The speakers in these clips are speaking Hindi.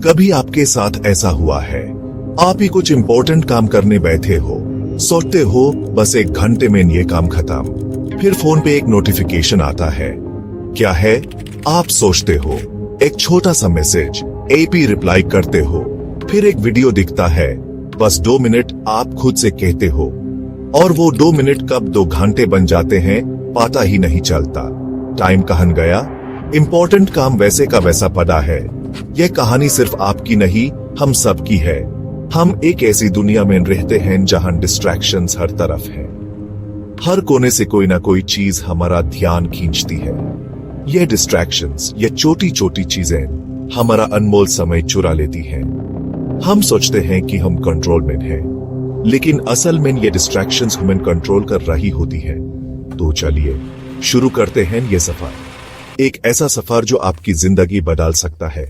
कभी आपके साथ ऐसा हुआ है, आप ही कुछ इंपॉर्टेंट काम करने बैठे हो, सोचते हो बस 1 घंटे में ये काम खत्म, फिर फोन पे एक नोटिफिकेशन आता है। क्या है? आप सोचते हो, एक छोटा सा मैसेज, एपी रिप्लाई करते हो, फिर एक वीडियो दिखता है, बस 2 मिनट आप खुद से कहते हो, और वो 2 मिनट कब 2 घंटे बन जाते हैं पता ही नहीं चलता। टाइम कहाँ गया? इंपॉर्टेंट काम वैसे का वैसा पड़ा है। यह कहानी सिर्फ आपकी नहीं, हम सब की है। हम एक ऐसी दुनिया में रहते हैं जहां डिस्ट्रैक्शंस हर तरफ है। हर कोने से कोई ना कोई चीज हमारा ध्यान खींचती है। ये डिस्ट्रैक्शंस, ये छोटी छोटी चीजें हमारा अनमोल समय चुरा लेती हैं। हम सोचते हैं कि हम कंट्रोल में हैं, लेकिन असल में ये डिस्ट्रैक्शंस हमें कंट्रोल कर रही होती है। तो चलिए शुरू करते हैं ये सफर, एक ऐसा सफर जो आपकी जिंदगी बदल सकता है।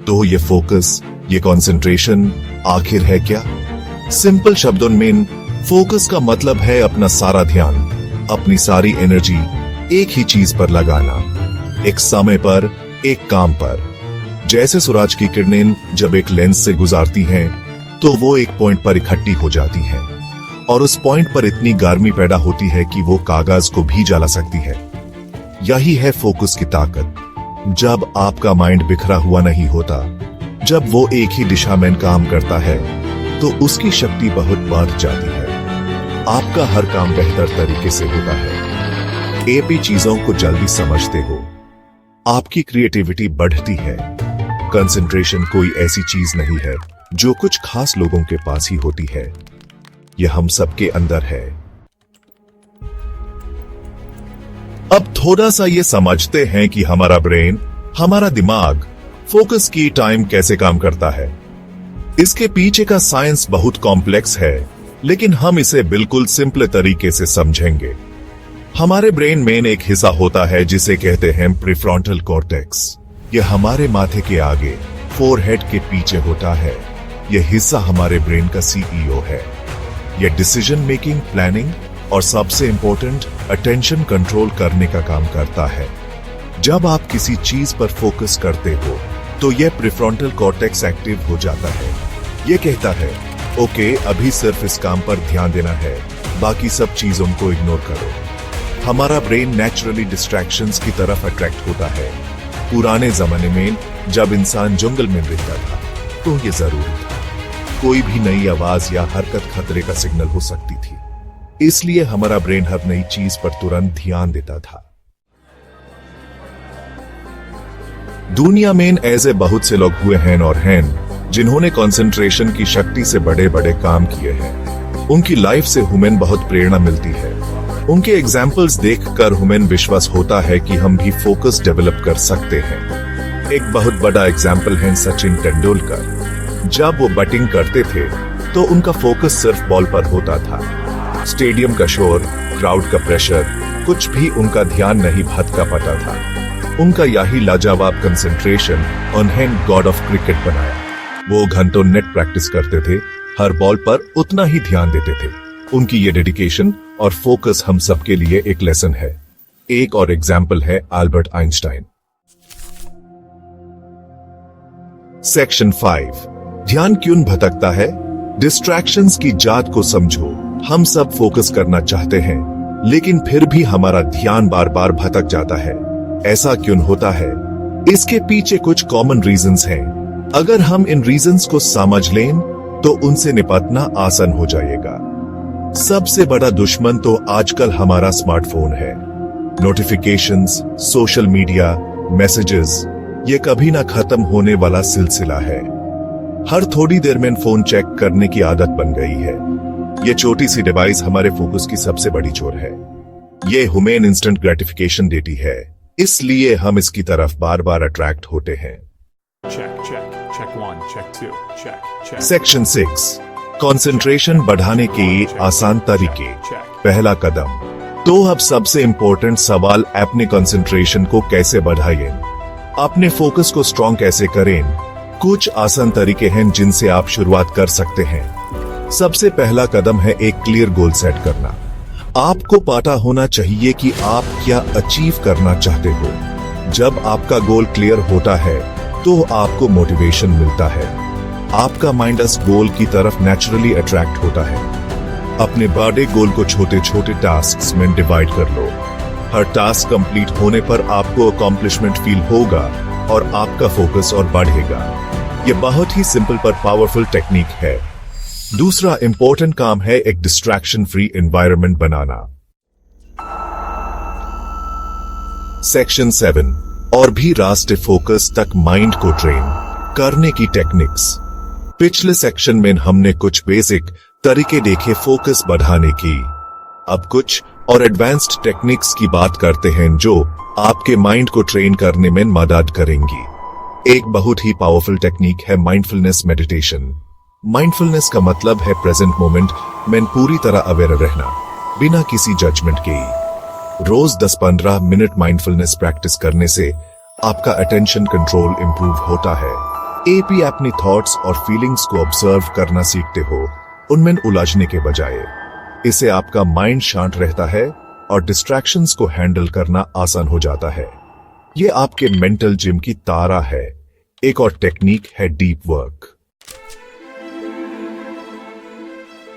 तो ये फोकस, ये कंसंट्रेशन आखिर है क्या? सिंपल शब्दों में फोकस का मतलब है अपना सारा ध्यान, अपनी सारी एनर्जी एक ही चीज पर लगाना, एक समय पर, एक काम पर। जैसे सूरज की किरणें जब एक लेंस से गुजरती हैं, तो वो एक पॉइंट पर इकट्ठी हो जाती हैं, और उस पॉइंट पर इतनी गर्मी पैदा होती है कि वो कागज को भी जला सकती है। यही है फोकस की ताकत। जब आपका माइंड बिखरा हुआ नहीं होता, जब वो एक ही दिशा में काम करता है, तो उसकी शक्ति बहुत बढ़ जाती है। आपका हर काम बेहतर तरीके से होता है। एपी चीजों को जल्दी समझते हो, आपकी क्रिएटिविटी बढ़ती है। कंसंट्रेशन कोई ऐसी चीज नहीं है जो कुछ खास लोगों के पास ही होती है, यह हम सबके अंदर है। अब थोड़ा सा ये समझते हैं कि हमारा ब्रेन, हमारा दिमाग फोकस की टाइम कैसे काम करता है। इसके पीछे का साइंस बहुत कॉम्प्लेक्स है, लेकिन हम इसे बिल्कुल सिंपल तरीके से समझेंगे। हमारे ब्रेन में एक हिस्सा होता है जिसे कहते हैं प्रीफ्रंटल कॉर्टेक्स। यह हमारे माथे के आगे, फोरहेड के पीछे होता है। यह हिस्सा हमारे ब्रेन का सीईओ है। यह डिसीजन मेकिंग, प्लानिंग और सबसे इंपॉर्टेंट अटेंशन कंट्रोल करने का काम करता है। जब आप किसी चीज पर फोकस करते हो, तो यह प्रीफ्रंटल कॉर्टेक्स एक्टिव हो जाता है। यह कहता है, ओके, अभी सिर्फ इस काम पर ध्यान देना है, बाकी सब चीजों को इग्नोर करो। हमारा ब्रेन नेचुरली डिस्ट्रैक्शंस की तरफ अट्रैक्ट होता है। पुराने जमाने में जब इंसान जंगल में रहता था, तो यह जरूरी था। कोई भी नई आवाज या हरकत खतरे का सिग्नल हो सकती थी, इसलिए हमारा ब्रेन हर नई चीज पर तुरंत ध्यान देता था। दुनिया में ऐसे बहुत से लोग हुए हैं और हैं जिन्होंने कंसंट्रेशन की शक्ति से बड़े बड़े काम किए हैं। उनकी लाइफ से हमें बहुत प्रेरणा मिलती है। उनके एग्जाम्पल्स देखकर हमें विश्वास होता है कि हम भी फोकस डेवलप कर सकते हैं। एक बहुत बड़ा एग्जाम्पल है सचिन तेंदुलकर। जब वो बैटिंग करते थे, तो उनका फोकस सिर्फ बॉल पर होता था। स्टेडियम का शोर, क्राउड का प्रेशर, कुछ भी उनका ध्यान नहीं भटका पाता था। उनका यही लाजवाब कंसंट्रेशन उन्हें गॉड ऑफ क्रिकेट बनाया। वो घंटों नेट प्रैक्टिस करते थे, हर बॉल पर उतना ही ध्यान देते थे। उनकी ये डेडिकेशन और फोकस हम सबके लिए एक लेसन है। एक और एग्जाम्पल है अल्बर्ट आइंस्टाइन। सेक्शन 5, ध्यान क्यों भटकता है? डिस्ट्रैक्शंस की जात को समझो। हम सब फोकस करना चाहते हैं, लेकिन फिर भी हमारा ध्यान बार बार भटक जाता है। ऐसा क्यों होता है? इसके पीछे कुछ कॉमन रीजंस हैं। अगर हम इन रीजंस को समझ लें, तो उनसे निपटना आसान हो जाएगा। सबसे बड़ा दुश्मन तो आजकल हमारा स्मार्टफोन है। नोटिफिकेशंस, सोशल मीडिया, मैसेजेस, ये कभी ना खत्म होने वाला सिलसिला है। हर थोड़ी देर में फोन चेक करने की आदत बन गई है। ये छोटी सी डिवाइस हमारे फोकस की सबसे बड़ी चोर है। ये हमें इंस्टेंट ग्रेटिफिकेशन देती है, इसलिए हम इसकी तरफ बार बार अट्रैक्ट होते हैं। Check 1, check 2, check. Section 6, concentration बढ़ाने के आसान तरीके। पहला कदम। तो अब सबसे इंपॉर्टेंट सवाल, अपने कंसंट्रेशन को कैसे बढ़ाएं? अपने फोकस को स्ट्रॉन्ग कैसे करें? कुछ आसान तरीके हैं जिनसे आप शुरुआत कर सकते हैं। सबसे पहला कदम है एक क्लियर गोल सेट करना। आपको पता होना चाहिए कि आप क्या अचीव करना चाहते हो। जब आपका गोल क्लियर होता है तो आपको मोटिवेशन मिलता है। आपका माइंड उस गोल की तरफ नेचुरली अट्रैक्ट होता है। अपने बड़े गोल को छोटे छोटे टास्क्स में डिवाइड कर लो। हर टास्क कंप्लीट होने पर आपको अकॉम्प्लिशमेंट फील होगा और आपका फोकस और बढ़ेगा। यह बहुत ही सिंपल पर पावरफुल टेक्निक है। दूसरा इंपॉर्टेंट काम है एक डिस्ट्रैक्शन फ्री एनवायरनमेंट बनाना। सेक्शन 7 और भी रास्ते फोकस तक माइंड को ट्रेन करने की टेक्निक्स। पिछले सेक्शन में हमने कुछ बेसिक तरीके देखे फोकस बढ़ाने की। अब कुछ और एडवांस्ड टेक्निक्स की बात करते हैं जो आपके माइंड को ट्रेन करने में मदद करेंगी। एक बहुत ही पावरफुल टेक्निक है माइंडफुलनेस मेडिटेशन। माइंडफुलनेस का मतलब है प्रेजेंट मोमेंट में पूरी तरह अवेयर रहना, बिना किसी जजमेंट के। रोज 10-15 मिनट माइंडफुलनेस प्रैक्टिस करने से आपका अटेंशन कंट्रोल इंप्रूव होता है। आप अपनी थॉट्स और फीलिंग्स को ऑब्जर्व करना सीखते हो, उनमें उलझने के बजाय। इससे आपका माइंड शांत रहता है और डिस्ट्रैक्शंस को हैंडल करना आसान हो जाता है। यह आपके मेंटल जिम की तारा है। एक और टेक्निक है deep work.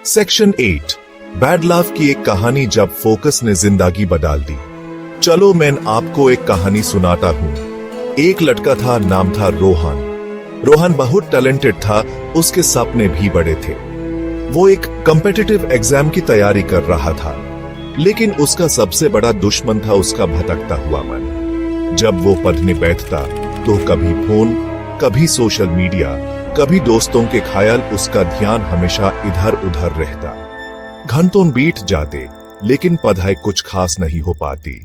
Section 8 bad love की एक कहानी जब फोकस ने जिंदगी बदल दी। चलो मैं आपको एक कहानी सुनाता हूं। एक लड़का था, नाम था रोहन। रोहन बहुत टैलेंटेड था, उसके सपने भी बड़े थे। वो एक कॉम्पिटिटिव एग्जाम की तैयारी कर रहा था, लेकिन उसका सबसे बड़ा दुश्मन था उसका भटकता हुआ मन। जब वो पढ़ने बैठता तो कभी फोन, कभी सोशल मीडिया, कभी दोस्तों के ख्याल, उसका ध्यान हमेशा इधर उधर रहता। घंटों बीत जाते लेकिन पढ़ाई कुछ खास नहीं हो पाती।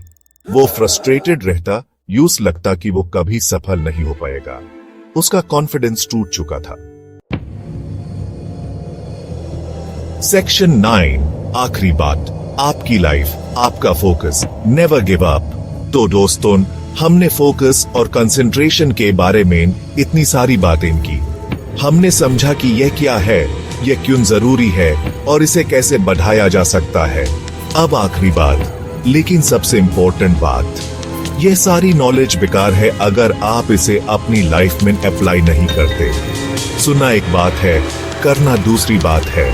वो फ्रस्ट्रेटेड रहता, यूं लगता कि वो कभी सफल नहीं हो पाएगा। उसका कॉन्फिडेंस टूट चुका था। सेक्शन 9 आखिरी बात, आपकी लाइफ, आपका फोकस, नेवर गिव अप। तो दोस्तों, हमने फोकस और कंसंट्रेशन के बारे में इतनी सारी बातें की। हमने समझा कि यह क्या है, यह क्यों जरूरी है और इसे कैसे बढ़ाया जा सकता है। अब आखिरी बात, लेकिन सबसे इंपॉर्टेंट बात, यह सारी नॉलेज बेकार है अगर आप इसे अपनी लाइफ में अप्लाई नहीं करते। सुनना एक बात है, करना दूसरी बात है।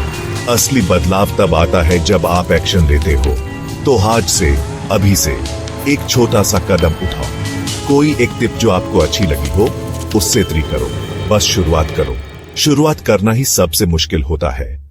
असली बदलाव तब आता है जब आप एक्शन लेते हो। तो आज से, अभी से एक छोटा सा कदम उठाओ। कोई एक टिप जो आपको अच्छी लगी हो, उससे ट्राई करो। बस शुरुआत करो। शुरुआत करना ही सबसे मुश्किल होता है।